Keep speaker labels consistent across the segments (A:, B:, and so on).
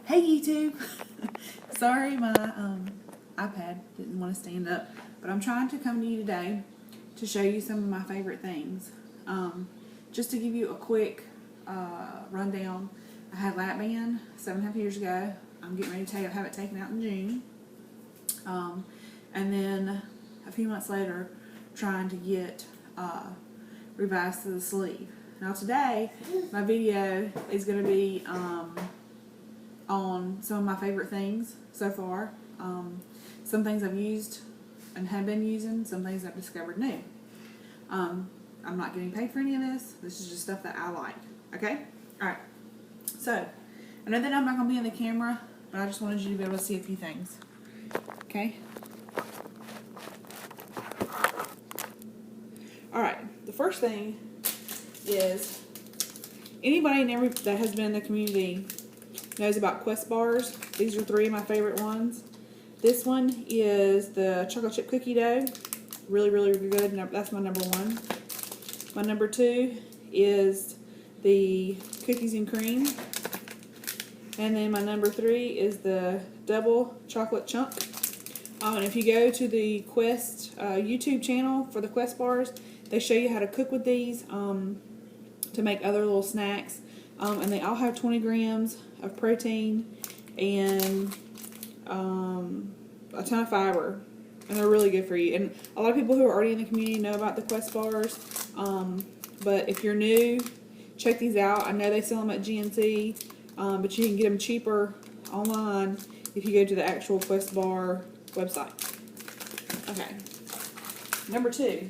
A: Hey YouTube! Sorry, my iPad didn't want to stand up, but I'm trying to come to you today to show you some of my favorite things. Just to give you a quick rundown, I had lap band 7.5 years ago. I'm getting ready to have it taken out in June. And then a few months later, trying to get revised to the sleeve. Now today, my video is going to be on some of my favorite things so far. Some things I've used and have been using, some things I've discovered new. I'm not getting paid for any of this. This is just stuff that I like. Okay? Alright. So, I know that I'm not going to be on the camera, but I just wanted you to be able to see a few things. Okay? Alright. The first thing is anybody that has been in the community knows about Quest bars. These are 3 of my favorite ones. This one is the chocolate chip cookie dough. Really, really good. That's my number 1. My number 2 is the cookies and cream. And then my number 3 is the double chocolate chunk. And if you go to the Quest YouTube channel for the Quest bars, they show you how to cook with these to make other little snacks. And they all have 20 grams of protein and a ton of fiber. And they're really good for you. And a lot of people who are already in the community know about the Quest bars. But if you're new, check these out. I know they sell them at GNC, but you can get them cheaper online if you go to the actual Quest bar website. Okay. Number 2.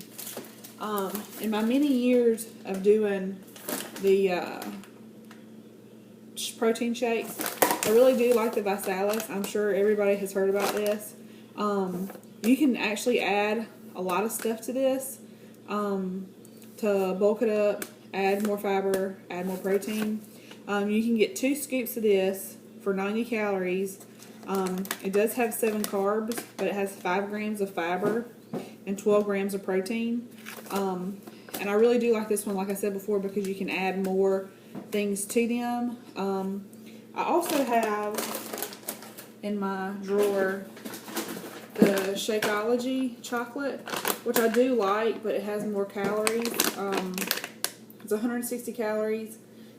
A: In my many years of doing the protein shakes, I really do like the ViSalus. I'm sure everybody has heard about this. You can actually add a lot of stuff to this to bulk it up, add more fiber, add more protein. You can get 2 scoops of this for 90 calories. It does have 7 carbs, but it has 5 grams of fiber and 12 grams of protein. And I really do like this one, like I said before, because you can add more things to them. I also have in my drawer the Shakeology chocolate, which I do like, but it has more calories. It's 160 calories.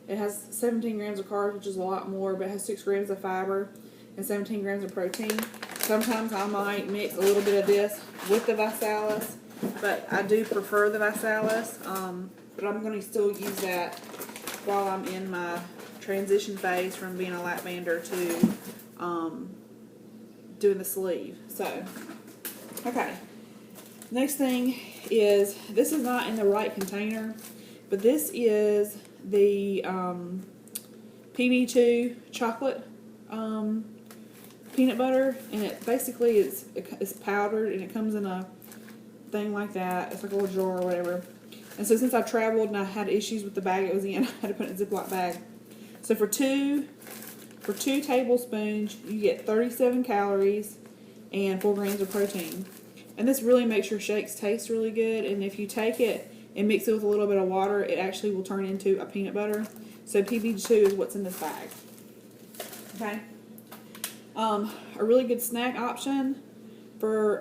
A: It has 17 grams of carbs, which is a lot more, but it has 6 grams of fiber and 17 grams of protein. Sometimes I might mix a little bit of this with the ViSalus, but I do prefer the ViSalus. But I'm going to still use that while I'm in my transition phase from being a lap bander to doing the sleeve. So, okay. Next thing is, this is not in the right container, but this is the PB2 chocolate peanut butter, and it basically is powdered, and it comes in a thing like that. It's like a little jar or whatever. And so since I traveled and I had issues with the bag it was in, I had to put it in a Ziploc bag. So for 2 tablespoons, you get 37 calories and 4 grams of protein. And this really makes your shakes taste really good. And if you take it and mix it with a little bit of water, it actually will turn into a peanut butter. So PB2 is what's in this bag. Okay. A really good snack option for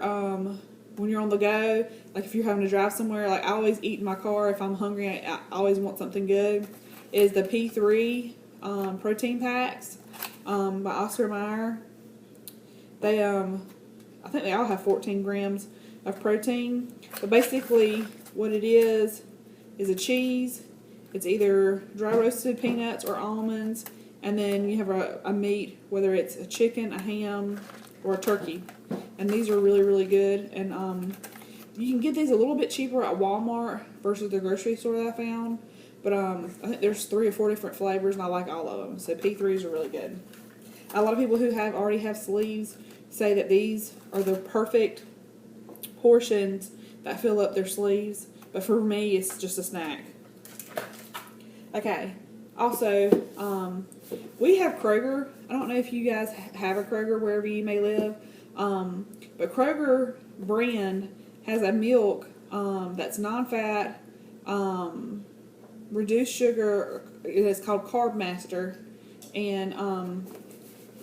A: when you're on the go, like if you're having to drive somewhere, like I always eat in my car if I'm hungry, I always want something good, is the P3 protein packs by Oscar Mayer. They, I think they all have 14 grams of protein, but basically what it is a cheese. It's either dry roasted peanuts or almonds, and then you have a meat, whether it's a chicken, a ham, or a turkey. And these are really, really good. And you can get these a little bit cheaper at Walmart versus the grocery store that I found. But I think there's 3 or 4 different flavors, and I like all of them. So P3s are really good. A lot of people who already have sleeves say that these are the perfect portions that fill up their sleeves. But for me, it's just a snack. Okay. Also, we have Kroger. I don't know if you guys have a Kroger wherever you may live. But Kroger brand has a milk that's non-fat, reduced sugar. It's called Carb Master, and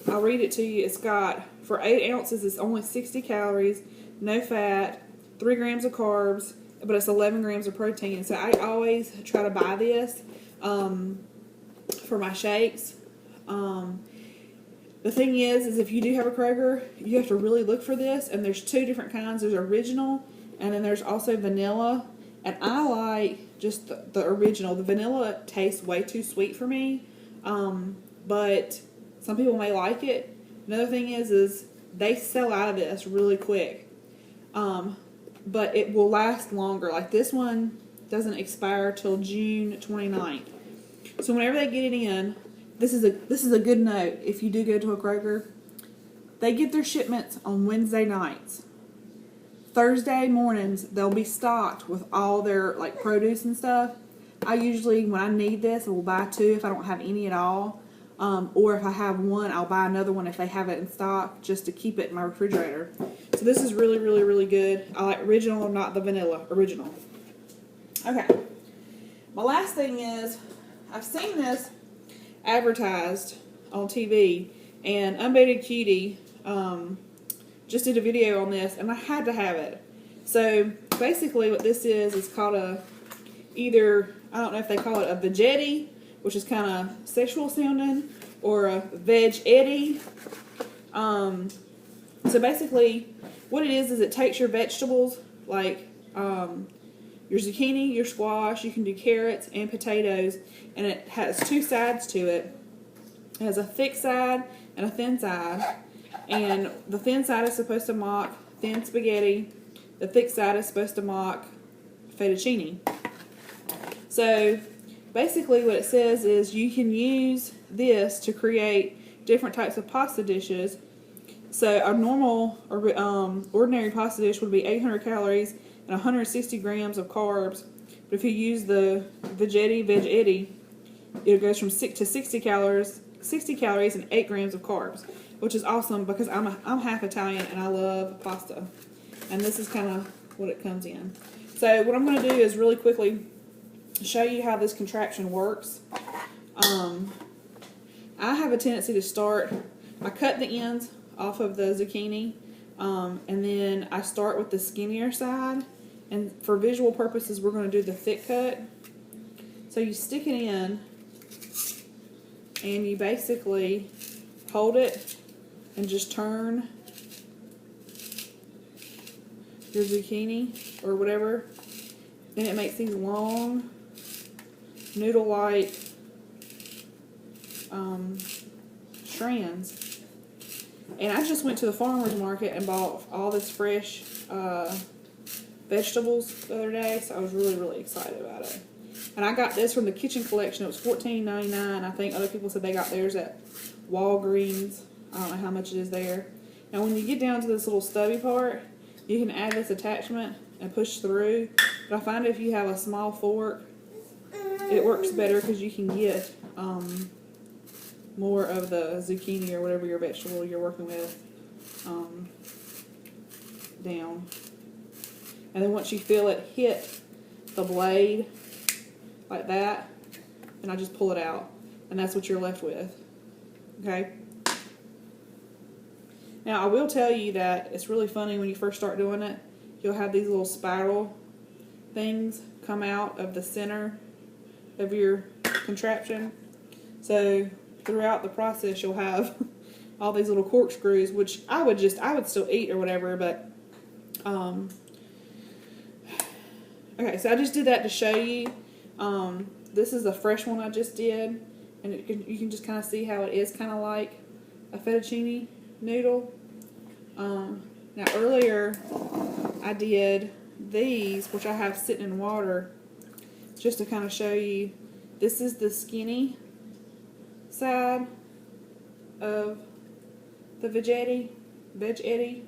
A: I'll read it to you. It's got, for 8 ounces, it's only 60 calories, no fat, 3 grams of carbs, but it's 11 grams of protein. So I always try to buy this for my shakes. The thing is if you do have a Kroger, you have to really look for this. And there's 2 different kinds. There's original, and then there's also vanilla. And I like just the original. The vanilla tastes way too sweet for me, but some people may like it. Another thing is they sell out of this really quick, but it will last longer. Like this one doesn't expire till June 29th. So whenever they get it in, this is a good note. If you do go to a Kroger, they get their shipments on Wednesday nights. Thursday mornings, they'll be stocked with all their like produce and stuff. I usually, when I need this, I will buy 2 if I don't have any at all. Or if I have one, I'll buy another one if they have it in stock, just to keep it in my refrigerator. So this is really, really, really good. I like original, not the vanilla. Original. Okay. My last thing is, I've seen this advertised on TV, and Unbaited Cutie just did a video on this, and I had to have it. So basically what this is called either, I don't know if they call it a Veggetti, which is kind of sexual sounding, or a Veg-etti. So basically what it is it takes your vegetables, like your zucchini, your squash, you can do carrots and potatoes, and it has 2 sides to it. It has a thick side and a thin side. And the thin side is supposed to mock thin spaghetti. The thick side is supposed to mock fettuccine. So basically what it says is you can use this to create different types of pasta dishes. So a normal ordinary pasta dish would be 800 calories and 160 grams of carbs. But if you use the Veggetti, it goes from 6 to 60 calories and 8 grams of carbs, which is awesome because I'm half Italian and I love pasta. And this is kind of what it comes in. So what I'm going to do is really quickly show you how this contraption works. I have a tendency to I cut the ends off of the zucchini, and then I start with the skinnier side. And for visual purposes, we're going to do the thick cut. So you stick it in, and you basically hold it and just turn your zucchini or whatever. Then it makes these long, noodle-like strands. And I just went to the farmer's market and bought all this fresh vegetables the other day, so I was really, really excited about it. And I got this from the Kitchen Collection. It was $14.99. I think other people said they got theirs at Walgreens. I don't know how much it is there. Now when you get down to this little stubby part, you can add this attachment and push through. But I find if you have a small fork, it works better because you can get more of the zucchini or whatever your vegetable you're working with down. And then once you feel it hit the blade like that, then I just pull it out. And that's what you're left with. Okay? Now I will tell you that it's really funny when you first start doing it. You'll have these little spiral things come out of the center of your contraption. So throughout the process you'll have all these little corkscrews, which I would still eat or whatever, but okay, so I just did that to show you. This is a fresh one I just did, and you can just kind of see how it is kind of like a fettuccine noodle. Now earlier I did these, which I have sitting in water, just to kind of show you. This is the skinny side of the Veggetti. I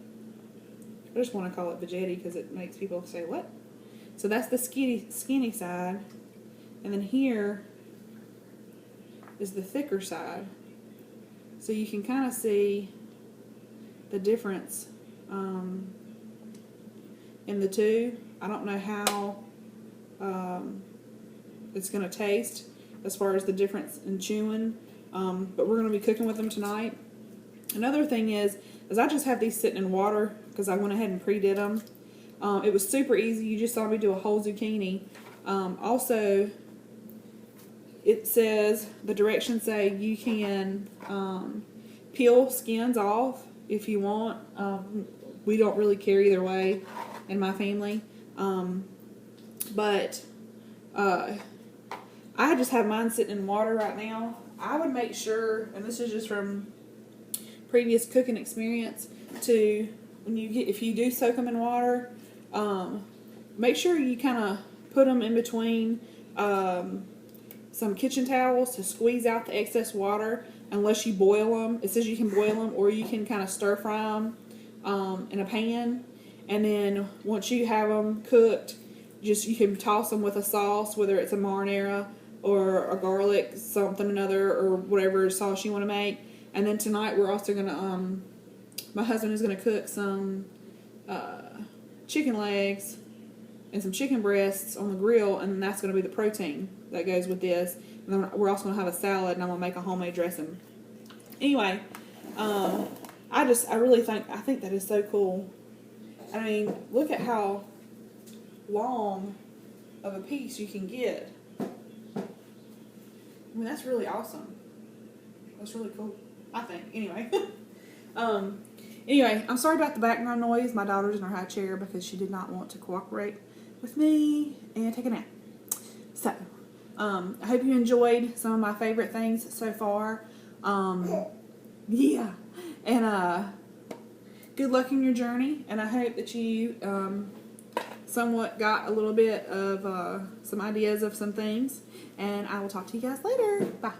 A: just want to call it Veggetti because it makes people say, what? So that's the skinny side. And then here is the thicker side. So you can kind of see the difference in the two. I don't know how it's going to taste as far as the difference in chewing, but we're going to be cooking with them tonight. Another thing is I just have these sitting in water because I went ahead and pre-did them. It was super easy. You just saw me do a whole zucchini. Also, it says, the directions say you can peel skins off if you want. We don't really care either way in my family. But I just have mine sitting in water right now. I would make sure, and this is just from previous cooking experience, to if you do soak them in water, make sure you kind of put them in between some kitchen towels to squeeze out the excess water. Unless you boil them, it says you can boil them, or you can kind of stir fry them in a pan, and then once you have them cooked, you can toss them with a sauce, whether it's a marinara or a garlic something another, or whatever sauce you want to make. And then tonight we're also gonna my husband is gonna cook some chicken legs and some chicken breasts on the grill, and that's gonna be the protein that goes with this. And then we're also gonna have a salad, and I'm gonna make a homemade dressing. Anyway, I think that is so cool. I mean, look at how long of a piece you can get. I mean, that's really awesome. That's really cool, I think. Anyway. Anyway, I'm sorry about the background noise. My daughter's in her high chair because she did not want to cooperate with me and take a nap. So, I hope you enjoyed some of my favorite things so far. Yeah. And, good luck in your journey. And I hope that you, somewhat got a little bit of, some ideas of some things. And I will talk to you guys later. Bye.